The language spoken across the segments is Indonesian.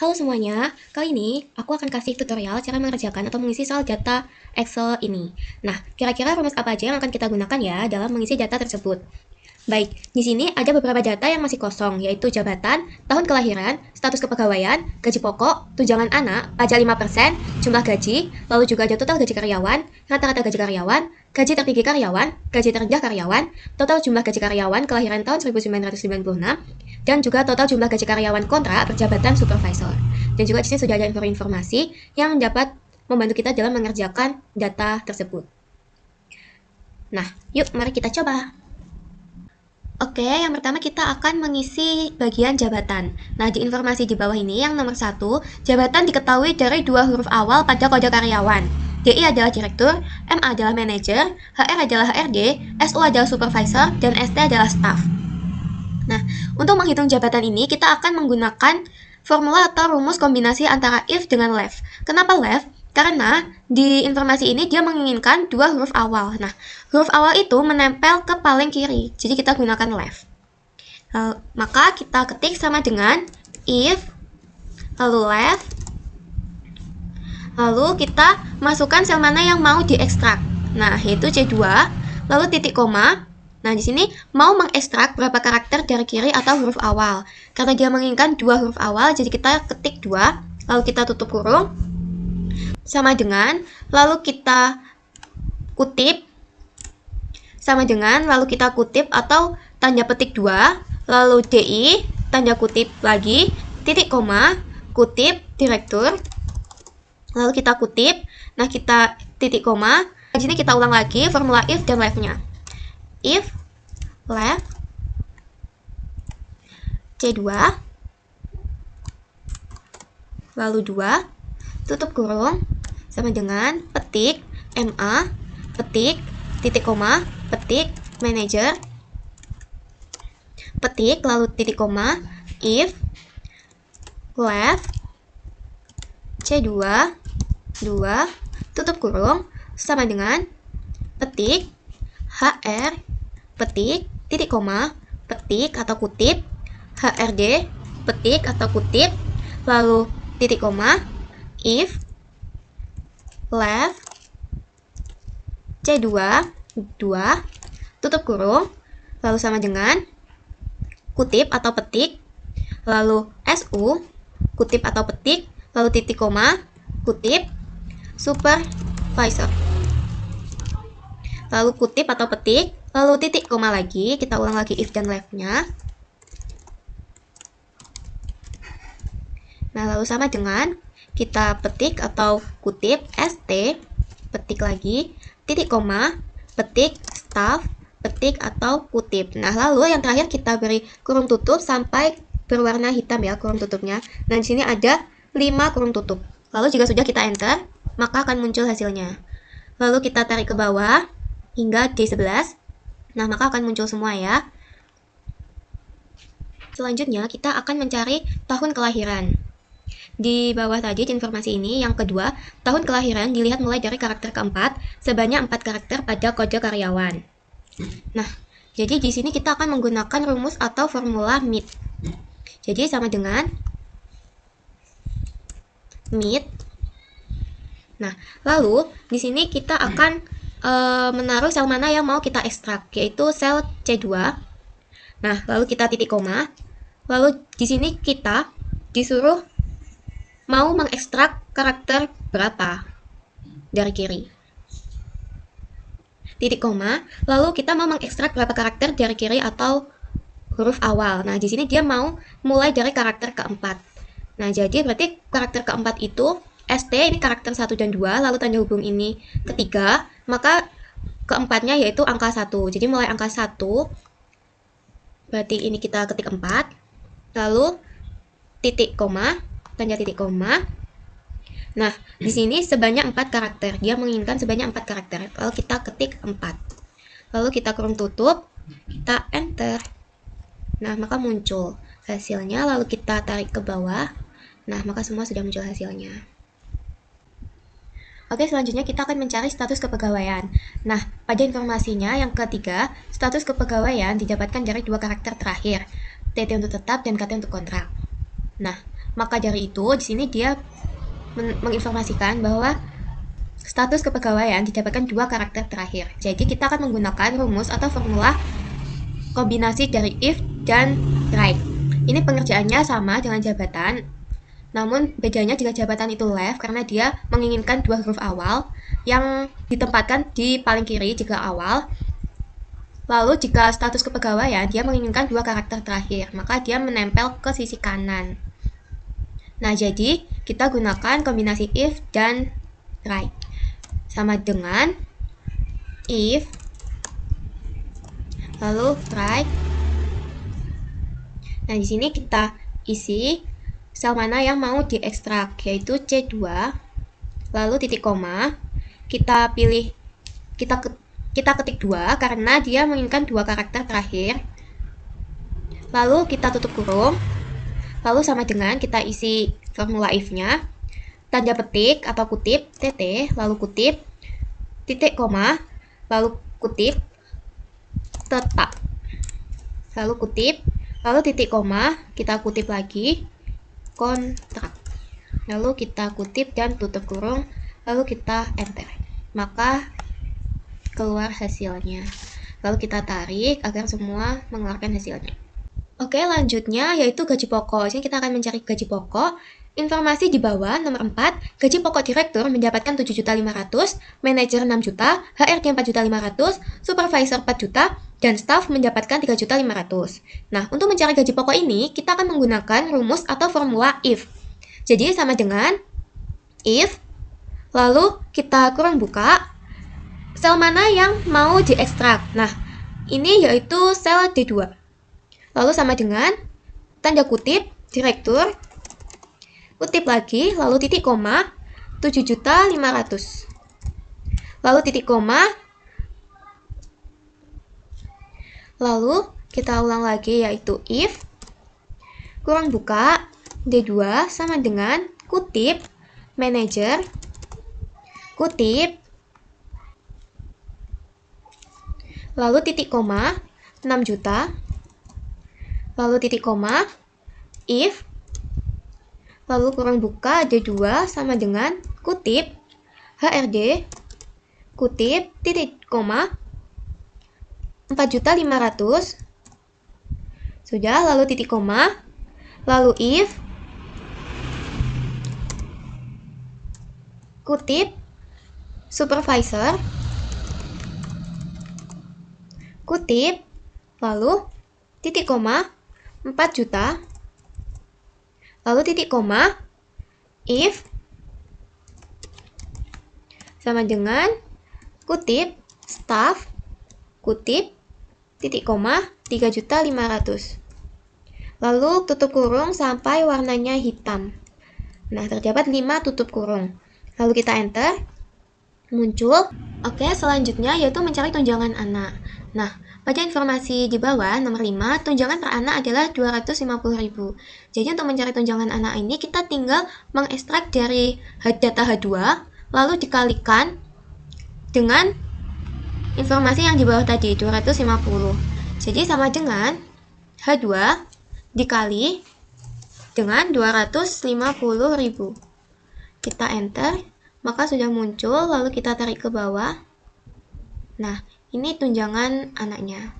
Halo semuanya, kali ini aku akan kasih tutorial cara mengerjakan atau mengisi soal data Excel ini. Nah, kira-kira rumus apa aja yang akan kita gunakan ya dalam mengisi data tersebut? Baik, di sini ada beberapa data yang masih kosong, yaitu jabatan, tahun kelahiran, status kepegawaian, gaji pokok, tunjangan anak, pajak 5%, jumlah gaji, lalu juga ada total gaji karyawan, rata-rata gaji karyawan, gaji tertinggi karyawan, gaji terendah karyawan, total jumlah gaji karyawan kelahiran tahun 1996, dan juga total jumlah gaji karyawan kontrak berjabatan supervisor. Dan juga di sini sudah ada informasi yang dapat membantu kita dalam mengerjakan data tersebut. Nah, yuk mari kita coba. Oke, yang pertama kita akan mengisi bagian jabatan. Nah, di informasi di bawah ini yang nomor 1, jabatan diketahui dari 2 huruf awal pada kode karyawan. DI adalah direktur, MA adalah manajer, HR adalah HRD, SU adalah supervisor, dan ST adalah staff. Nah, untuk menghitung jabatan ini kita akan menggunakan formula atau rumus kombinasi antara if dengan left. Kenapa left? Karena di informasi ini dia menginginkan 2 huruf awal. Nah, huruf awal itu menempel ke paling kiri, jadi kita gunakan left. Maka kita ketik sama dengan if, lalu left, lalu kita masukkan sel mana yang mau diekstrak. Nah, yaitu C2, lalu titik koma. Nah, di sini mau mengekstrak berapa karakter dari kiri atau huruf awal. Karena dia menginginkan 2 huruf awal, jadi kita ketik 2, lalu kita tutup kurung, sama dengan, lalu kita kutip, sama dengan, lalu kita kutip atau tanda petik 2, lalu DI, tanda kutip lagi, titik koma, kutip, direktur, lalu kita kutip, nah kita titik koma, di sini kita ulang lagi formula if dan left-nya. If, left, C2, lalu 2, tutup kurung, sama dengan petik, MA, petik, titik koma, petik, manager, petik, lalu titik koma, if, left, C2, 2, tutup kurung, sama dengan petik, HR, petik, titik koma, petik atau kutip, HRD, petik atau kutip, lalu titik koma, if, left, C2, 2, tutup kurung, lalu sama dengan kutip atau petik, lalu SU, kutip atau petik, lalu titik koma, kutip, supervisor. Lalu kutip atau petik, lalu titik koma lagi, kita ulang lagi if dan left-nya. Nah, lalu sama dengan kita petik atau kutip ST, petik lagi, titik koma, petik staff, petik atau kutip. Nah, lalu yang terakhir kita beri kurung tutup sampai berwarna hitam ya kurung tutupnya. Nah, di sini ada 5 kurung tutup. Lalu jika sudah kita enter, maka akan muncul hasilnya. Lalu kita tarik ke bawah hingga D11. Nah, maka akan muncul semua ya. Selanjutnya kita akan mencari tahun kelahiran. Di bawah tadi di informasi ini yang kedua, tahun kelahiran dilihat mulai dari karakter keempat sebanyak 4 karakter pada kode karyawan. Nah, jadi di sini kita akan menggunakan rumus atau formula MIT. Jadi sama dengan MIT. Nah, lalu di sini kita akan menaruh sel mana yang mau kita ekstrak, yaitu sel C2. Nah, lalu kita titik koma. Lalu di sini kita disuruh mau mengekstrak karakter berapa dari kiri. Titik koma, lalu kita mau mengekstrak berapa karakter dari kiri atau huruf awal. Nah, di sini dia mau mulai dari karakter keempat. Nah, jadi berarti karakter keempat itu ST ini karakter 1 dan 2, lalu tanda hubung ini ketiga, maka keempatnya yaitu angka 1. Jadi mulai angka 1, berarti ini kita ketik 4, lalu titik koma, tanda titik koma. Nah, di sini sebanyak 4 karakter. Dia menginginkan sebanyak 4 karakter. Lalu kita ketik 4. Lalu kita kurung tutup, kita enter. Nah, maka muncul hasilnya. Lalu kita tarik ke bawah. Nah, maka semua sudah muncul hasilnya. Oke, selanjutnya kita akan mencari status kepegawaian. Nah, pada informasinya yang ketiga, status kepegawaian didapatkan dari 2 karakter terakhir, TT untuk tetap dan KT untuk kontrak. Nah, Maka dari itu, di sini dia menginformasikan bahwa status kepegawaian didapatkan dua karakter terakhir. Jadi kita akan menggunakan rumus atau formula kombinasi dari if dan right. Ini pengerjaannya sama dengan jabatan, namun bedanya jika jabatan itu left karena dia menginginkan dua huruf awal yang ditempatkan di paling kiri jika awal. Lalu jika status kepegawaian dia menginginkan dua karakter terakhir, maka dia menempel ke sisi kanan. Nah, jadi kita gunakan kombinasi if dan right. Sama dengan if lalu right. Nah, di sini kita isi sel mana yang mau diekstrak, yaitu C2, lalu titik koma, kita pilih, kita ketik 2 karena dia menginginkan dua karakter terakhir, lalu kita tutup kurung, lalu sama dengan kita isi formula if-nya, tanda petik atau kutip, TT, lalu kutip, titik koma, lalu kutip, tetap, lalu kutip, lalu titik koma, kita kutip lagi, kontrak, lalu kita kutip dan tutup kurung, lalu kita enter, maka keluar hasilnya. Lalu kita tarik agar semua mengeluarkan hasilnya. Oke, lanjutnya yaitu gaji pokok. Sini kita akan mencari gaji pokok. Informasi di bawah nomor 4, gaji pokok direktur mendapatkan 7.500.000, manajer 6 juta, HRD 4.500.000, supervisor 4 juta, dan staf mendapatkan 3.500.000. Nah, untuk mencari gaji pokok ini, kita akan menggunakan rumus atau formula if. Jadi sama dengan if, lalu kita kurang buka, sel mana yang mau diekstrak. Nah, ini yaitu sel D2. Lalu sama dengan tanda kutip, direktur, kutip lagi, lalu titik koma, 7.500.000. Lalu titik koma, lalu kita ulang lagi yaitu if, kurang buka, D2 sama dengan kutip, manajer, kutip, lalu titik koma, 6 juta, lalu titik koma, if, lalu kurang buka, D2 sama dengan kutip, HRD, kutip, titik koma, 4.500.000, sudah, lalu titik koma, lalu if, kutip, supervisor, kutip, lalu titik koma, 4 juta, lalu titik koma, if, sama dengan kutip, staff, kutip, titik koma, 3.500.000. Lalu tutup kurung sampai warnanya hitam. Nah, terdapat 5 tutup kurung. Lalu kita enter, muncul. Oke, selanjutnya yaitu mencari tunjangan anak. Nah, pada informasi di bawah nomor 5, tunjangan per anak adalah 250.000. Jadi untuk mencari tunjangan anak ini kita tinggal mengekstrak dari data H2 lalu dikalikan dengan informasi yang di bawah tadi 250. Jadi sama dengan H2 dikali dengan 250.000. Kita enter, maka sudah muncul, lalu kita tarik ke bawah. Nah, ini tunjangan anaknya.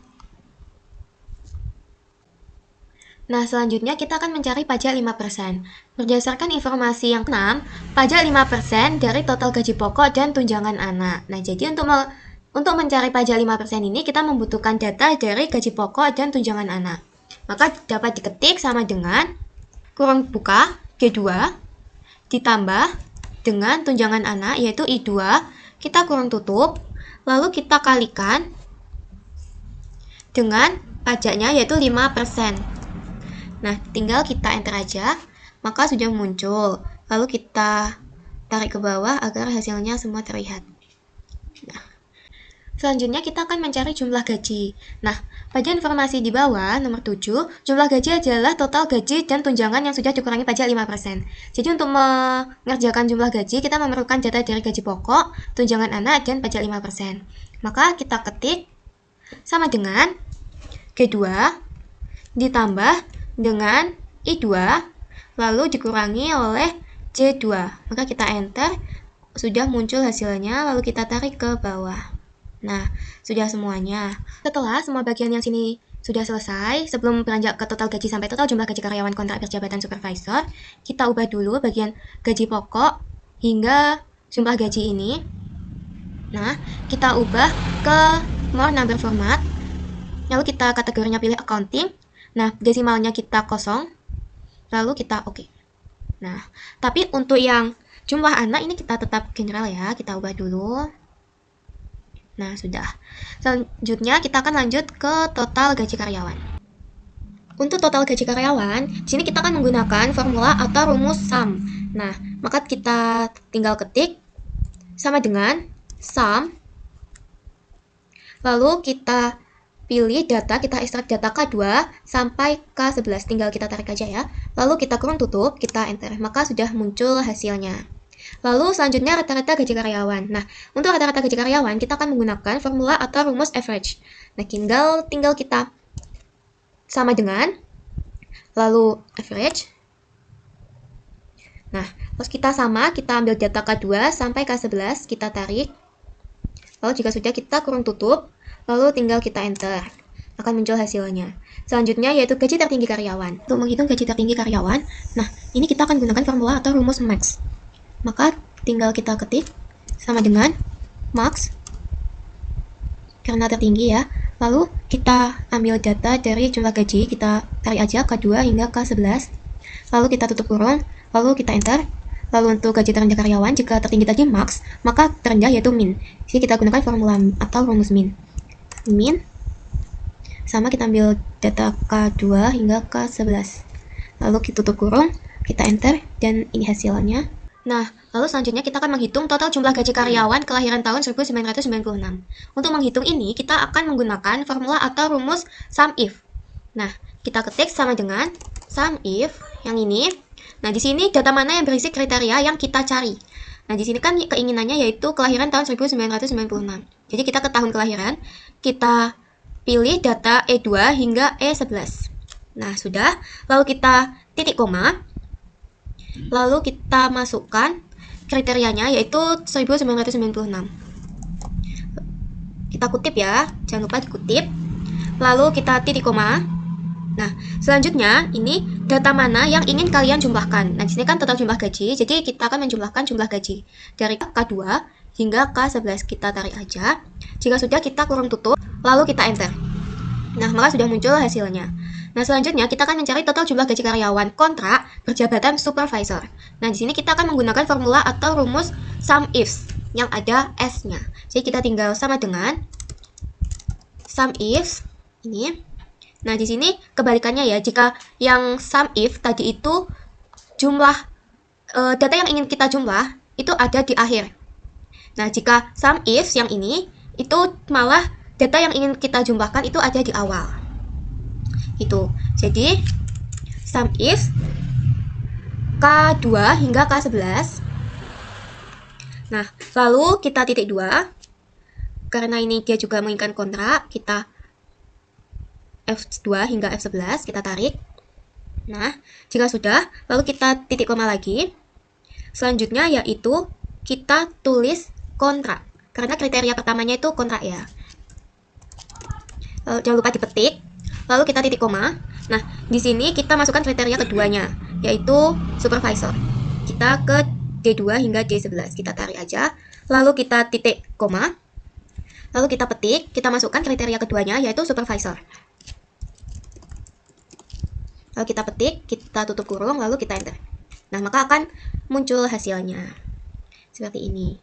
Nah, selanjutnya kita akan mencari pajak 5%. Berdasarkan informasi yang 6, pajak 5% dari total gaji pokok dan tunjangan anak. Nah, jadi untuk mencari pajak 5% ini kita membutuhkan data dari gaji pokok dan tunjangan anak. Maka dapat diketik sama dengan kurang buka G2 ditambah dengan tunjangan anak yaitu I2, kita kurang tutup, lalu kita kalikan dengan pajaknya yaitu 5%. Nah, tinggal kita enter aja, maka sudah muncul. Lalu kita tarik ke bawah agar hasilnya semua terlihat. Nah, selanjutnya kita akan mencari jumlah gaji. Nah, pada informasi di bawah nomor 7, jumlah gaji adalah total gaji dan tunjangan yang sudah dikurangi pajak 5%. Jadi untuk mengerjakan jumlah gaji, kita memerlukan data dari gaji pokok, tunjangan anak, dan pajak 5%. Maka kita ketik sama dengan G2 ditambah dengan I2, lalu dikurangi oleh J2. Maka kita enter, sudah muncul hasilnya, lalu kita tarik ke bawah. Nah, sudah semuanya. Setelah semua bagian yang sini sudah selesai, sebelum beranjak ke total gaji sampai total jumlah gaji karyawan kontrak berjabatan supervisor, kita ubah dulu bagian gaji pokok hingga jumlah gaji ini. Nah, kita ubah ke more number format, lalu kita kategorinya pilih accounting. Nah, desimalnya kita kosong, lalu kita oke. Nah, tapi untuk yang jumlah anak ini kita tetap general ya, kita ubah dulu. Nah, sudah. Selanjutnya kita akan lanjut ke total gaji karyawan. Untuk total gaji karyawan, di sini kita akan menggunakan formula atau rumus sum. Nah, maka kita tinggal ketik sama dengan sum. Lalu kita pilih data, kita ekstrak data K2 sampai K11. Tinggal kita tarik aja ya. Lalu kita kurung tutup, kita enter. Maka sudah muncul hasilnya. Lalu selanjutnya rata-rata gaji karyawan. Nah, untuk rata-rata gaji karyawan kita akan menggunakan formula atau rumus average. Nah, tinggal kita sama dengan lalu average. Nah, terus kita ambil data K2 sampai K11, kita tarik. Lalu jika sudah kita kurung tutup, lalu tinggal kita enter. Akan muncul hasilnya. Selanjutnya yaitu gaji tertinggi karyawan. Untuk menghitung gaji tertinggi karyawan, nah ini kita akan gunakan formula atau rumus max. Maka tinggal kita ketik sama dengan max karena tertinggi ya. Lalu kita ambil data dari jumlah gaji, kita tarik aja K2 hingga K11. Lalu kita tutup kurung, lalu kita enter. Lalu untuk gaji terendah karyawan, jika tertinggi tadi max, maka terendah yaitu min. Jadi kita gunakan formula atau rumus min. Min sama kita ambil data K2 hingga K11. Lalu kita tutup kurung, kita enter, dan ini hasilnya. Nah, lalu selanjutnya kita akan menghitung total jumlah gaji karyawan kelahiran tahun 1996. Untuk menghitung ini, kita akan menggunakan formula atau rumus sum if. Nah, kita ketik sama dengan sum if yang ini. Nah, di sini data mana yang berisi kriteria yang kita cari. Nah, di sini kan keinginannya yaitu kelahiran tahun 1996. Jadi kita ke tahun kelahiran, kita pilih data E2 hingga E11. Nah, sudah. Lalu kita titik koma. Lalu kita masukkan kriterianya yaitu 1996. Kita kutip ya, jangan lupa dikutip. Lalu kita titik koma. Nah, selanjutnya ini data mana yang ingin kalian jumlahkan. Nah, di sini kan total jumlah gaji, jadi kita akan menjumlahkan jumlah gaji dari K2 hingga K11. Kita tarik aja. Jika sudah, kita kurung tutup, lalu kita enter. Nah, maka sudah muncul hasilnya. Nah, selanjutnya kita akan mencari total jumlah gaji karyawan kontrak berjabatan supervisor. Nah, di sini kita akan menggunakan formula atau rumus sum ifs yang ada S-nya. Jadi kita tinggal sama dengan sum ifs ini. Nah, di sini kebalikannya ya. Jika yang sum if tadi itu jumlah data yang ingin kita jumlah itu ada di akhir. Nah, jika sum ifs yang ini itu malah data yang ingin kita jumlahkan itu ada di awal. Itu. Jadi sum if K2 hingga K11. Nah, lalu kita titik 2. Karena ini dia juga menginginkan kontrak, kita F2 hingga F11, kita tarik. Nah, jika sudah, lalu kita titik koma lagi. Selanjutnya yaitu kita tulis kontrak. Karena kriteria pertamanya itu kontrak ya. Lalu, jangan lupa dipetik. Lalu kita titik koma. Nah, di sini kita masukkan kriteria keduanya, yaitu supervisor. Kita ke D2 hingga D11. Kita tarik aja. Lalu kita titik koma. Lalu kita petik, kita masukkan kriteria keduanya, yaitu supervisor. Lalu kita petik, kita tutup kurung, lalu kita enter. Nah, maka akan muncul hasilnya. Seperti ini.